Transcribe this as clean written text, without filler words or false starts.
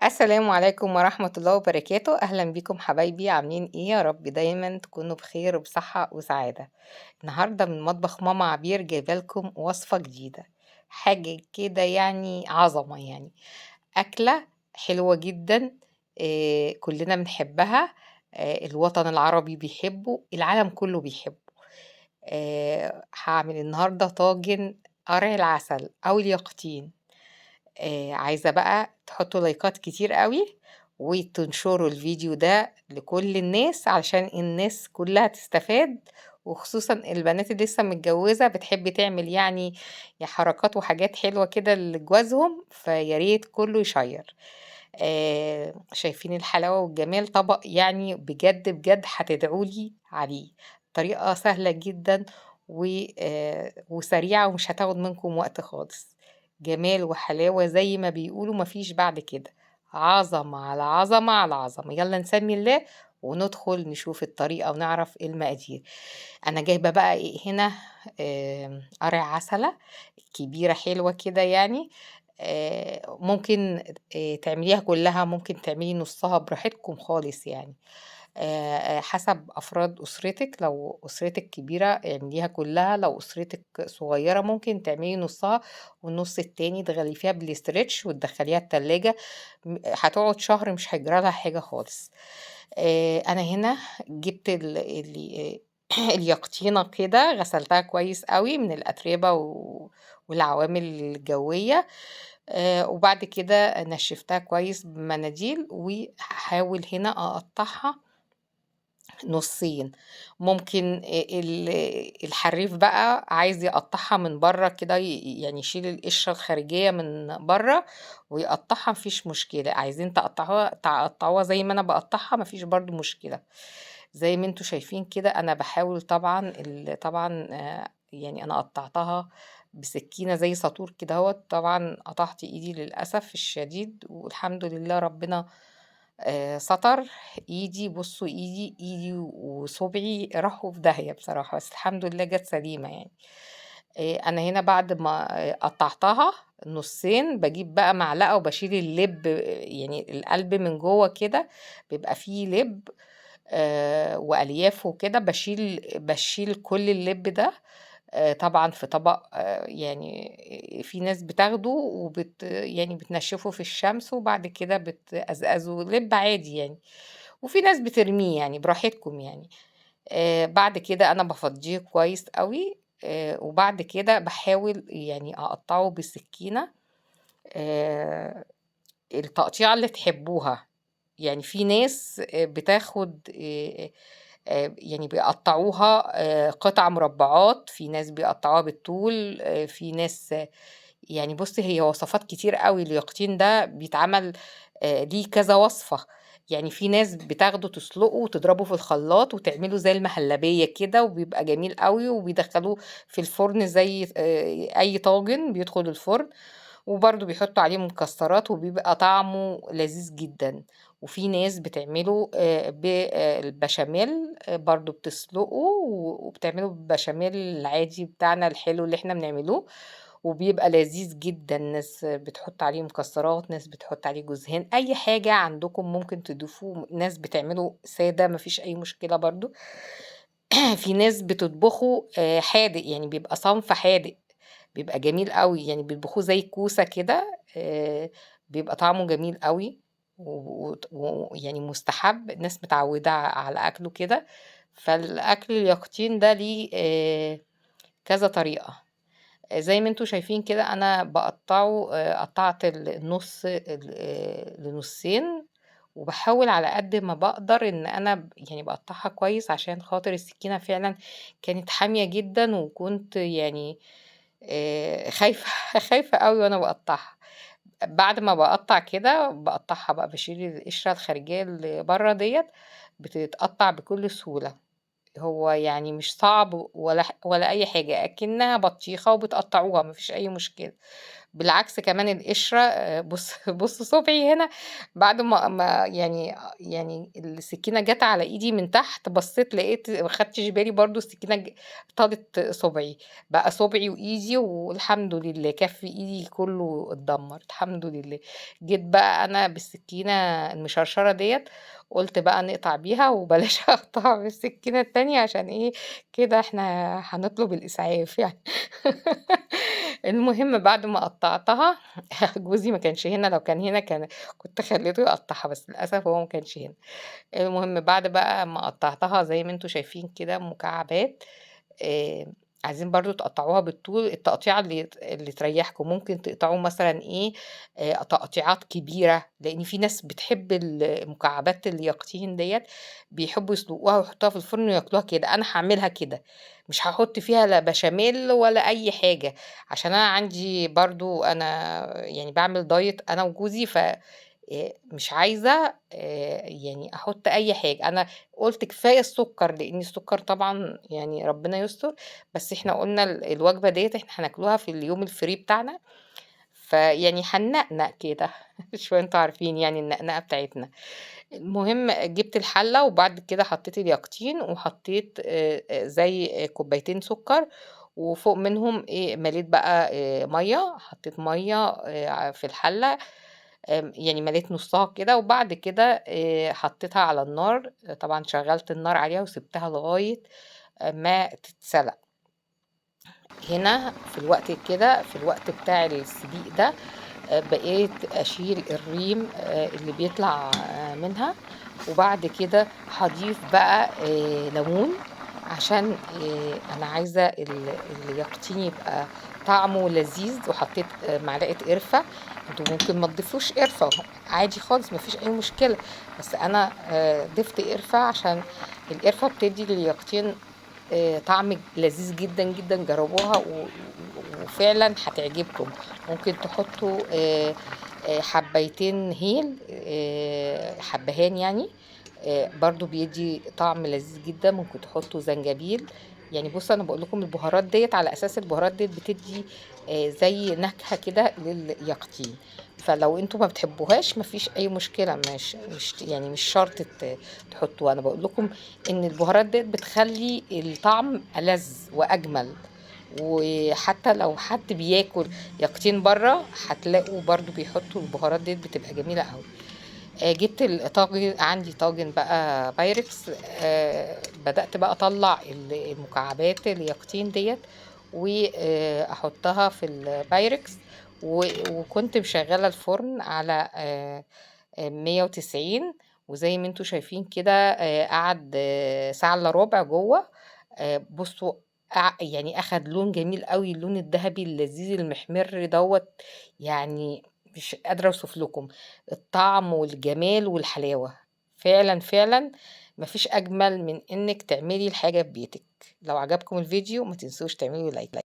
السلام عليكم ورحمة الله وبركاته، أهلًا بيكم حبايبي عاملين إيه؟ يا رب دايمًا تكونوا بخير وبصحة وسعادة. النهارده من مطبخ ماما عبير جايبة لكم وصفة جديدة، حاجة كده يعني عظمة يعني، أكلة حلوة جدًا كلنا بنحبها، الوطن العربي بيحبه، العالم كله بيحبه. هاعمل النهارده طاجن قرع العسل أو اليقطين. عايزة بقى تحطّوا لايكات كتير أوي، وتنشروا الفيديو ده لكل الناس علشان الناس كلّها تستفاد، وخصوصًا البنات اللي لسه متجوّزة بتحب تعمل يعني حركات وحاجات حلوة كده لجوازهم، فيا ريت كلّه يشيّر. شايفين الحلاوة والجمال، طبق يعني بجد، بجد هتدعوا لي عليه. طريقة سهلة جدًا وسريعة ومش هتاخد منكم وقت خالص. جمال وحلاوة زي ما بيقولوا ما فيش بعد كده، عظمة على عظمة على عظمة. يالّا نسمّي الله وندخل نشوف الطريقة ونعرف المقادير. أنا جايبة بقى إيه هنا، قرع عسلة كبيرة حلوة كده يعني، ممكن تعمليها كلّها، ممكن تعملي نُصّها براحتكم خالص يعني. حسب أفراد أسرتِك، لو أسرتِك كبيرة اعمليها كلّها، لو أسرتِك صغيّرة ممكن تعملي نُصّها والنُص التاني تغلفيها بالستريتش وتدخّليها التلاجة، هتقعد شهر مش هيجرى لها حاجة خالص. أنا هنا جِبت اليقطينة كده غسلتها كويس أوي من الأتربة والعوامل الجوية، وبعد كده نشّفتها كويس بمناديل، وهاحاول هنا أقطّعها نُصّين. ممكن الحريف بقى عايز يقطّعها من برّه كده، يعني يشيل القشرة الخارجية من برّه ويقطّعها ما فيش مشكلة، عايزين تقطّعوها زي ما أنا باقطّعها ما فيش برضه مشكلة. زي ما أنتم شايفين كده أنا باحاول طبعًا طبعًا يعني أنا قطّعتها بسكينة زي ساطور كدهوّة، طبعًا قطعت إيدي للأسف الشديد والحمد لله ربنا ستر. بُصّوا إيدي وصُبعي راحوا في داهية بصراحة، بس الحمد لله جات سليمة يعني. أنا هنا بعد ما قطّعتها نُصّين، باجيب بقى معلقة وباشيل اللِّب، يعني القلب من جوّه كده بيبقى فيه لِب وألياف وكده، باشيل كل اللِّب ده طبعًا في طبق، يعني في ناس بتاخده يعني بتنشّفه في الشمس وبعد كده بتقزقزه لِب عادي يعني، وفي ناس بترميه يعني براحتكم يعني. بعد كده أنا بافضّيه كويس أوي، وبعد كده باحاول يعني أقطّعه بالسكينة آآ التقطيعة اللي تحبوها. يعني في ناس بتاخد يعني بيقطّعوها قطع مربعات، في ناس بيقطّعوها بالطول، في ناس يعني بُصّي هي وصفات كتير أوي، اليقطين ده بيتعمل ليه كذا وصفة. يعني في ناس بتاخده تسلقه وتضربه في الخلاط وتعمله زي المهلبية كده وبيبقى جميل أوي وبيدخّلوه في الفرن زي أي طاجن بيدخل الفرن. وبرضه بيحطّوا عليه مكسّرات وبيبقى طعمه لذيذ جدًا. وفي ناس بتعمله البشاميل، برضه بتسلقه وبتعمله بالبشاميل العادي بتاعنا الحلو اللي إحنا بنعملوه، وبيبقى لذيذ جدًا. ناس بتحُط عليه مكسّرات، ناس بتحُط عليه جوز هند، أي حاجة عندكم ممكن تضيفوه، ناس بتعمله سادة ما فيش أي مشكلة برضه. في ناس بتطبخه حادق، يعني بيبقى صنف حادق، بيبقى جميل أوي، يعني بيطبخوه زي الكوسة كده، بيبقى طعمه جميل أوي ويعني مستحب، الناس متعودة على أكله كده. فالأكل اليقطين ده ليه كذا طريقة. زي ما أنتم شايفين كده أنا باقطّعه، قطّعت النُص لنُصّين، وباحاول على قد ما باقدر إن أنا يعني باقطّعها كويس عشان خاطر السكينة فعلًا كانت حامية جدًا، وكنت يعني خايفة خايفة أوي وأنا باقطّعها. بعد ما باقطّع كده باقطّعها بقى باشيل القشرة الخارجية اللي برّه ديّة، بتتقطّع بكل سهولة. هو يعني مش صعب ولا أي حاجة، أكنها بطيخة وبتقطّعوها ما فيش أي مشكلة. بالعكس كمان القشرة بُص صُبعي هنا بعد ما يعني السكينة جات على إيدي من تحت، بصّيت لقيت ما خدتش بالي برضه السكينة طالت صُبعي، بقى صُبعي وإيدي والحمد لله كَف إيدي كُلّه اتدمّر الحمد لله. جيت بقى أنا بالسكينة المشرشرة ديّة، قُلت بقى نقطع بيها وبلاش أقطع بالسكينة التانية عشان إيه، كده إحنا هنطلب الإسعاف يعني. المهم بعد ما قطّعتها جوزي ما كانش هنا، لو كان هنا كنت خلّيته يقطّعها، بس للأسف هو ما كانش هنا. المهم بعد بقى ما قطّعتها زي ما أنتم شايفين كده مكعبات، آآ عايزين برضه تقطّعوها بالطول التقطيعة اللي تريّحكم، ممكن تقطعوه مثلًا إيه، تقطيعات كبيرة، لإن في ناس بتحب مكعبات اليقطين ديّة، بيحبّوا يسلقوها ويحطوها في الفرن وياكلوها كده، أنا هاعملها كده، مش هاحط فيها لا بشاميل ولا أي حاجة، عشان أنا عندي برضه أنا يعني باعمل diet أنا وجوزي مش عايزة يعني أحُط أي حاجة، أنا قُلت كفاية السُكّر، لإن السُكّر طبعًا يعني ربنا يستر، بس إحنا قُلنا الوجبة ديّة إحنا هناكلوها في اليوم الfree بتاعنا، فيعني هننقنق كده شوية أنتم عارفين يعني النقنقة بتاعتنا. المهم جِبت الحلة وبعد كده حطيت اليقطين وحطيت زي كوبايتين سُكّر، وفوق منهم إيه، مليت بقى مَيّة، حطيت مَيّة في الحلة يعني مليت نُصّها كده، وبعد كده حطيتها على النار، طبعًا شغّلت النار عليها وسِبتها لغاية ما تتسلق. هنا في الوقت بتاع السليق ده، بقيت أشيل الريم اللي بيطلع منها، وبعد كده هاضيف بقى ليمون عشان أنا عايزة اليقطين يبقى طعمه لذيذ، وحطيت معلقة قرفة، أنتم ممكن ما تضيفوش قرفة عادي خالص ما فيش أي مشكلة، بس أنا ضِفت قرفة عشان القرفة بتدّي لليقطين طعم لذيذ جدًا، جدًا جرّبوها وفعلًا هتعجبكم، ممكن تحطّوا حبّايتين هيل حبّهان يعني، برضه بيدّي طعم لذيذ جدًا، ممكن تحطّوا زنجبيل، يعني بُصّوا أنا باقول لكم البهارات ديّة على أساس البهارات ديّة بتدّي زي نكهة كده لليقطين، فلو أنتم ما بتحبوهاش ما فيش أي مشكلة يعني مش شرط تحطّوها، أنا باقول لكم إن البهارات ديّة بتخلّي الطعم ألذ وأجمل، وحتى لو حد بياكل يقطين برّه، هتلاقوا برضه بيحطّوا البهارات ديّة بتبقى جميلة أوي. جِبت عندي طاجن بقى بايركس، بدأت بقى أطلّع المكعبات اليقطين ديّة أحطّها في البايركس وكنت مشغّلة الفرن على 190 وزي ما أنتم شايفين كده قعد ساعة إلا ربع جوّه، بُصّوا يعني أخد لون جميل أوي، اللون الدهبي اللذيذ المحمر دوّة، يعني مش قادرة أوصف لكم الطعم والجمال والحلاوة، فعلًا، فعلًا ما فيش أجمل من إنِّك تعملي الحاجة في بيتِك. لو عجبكم الفيديو ما تنسوش تعملوا لايك.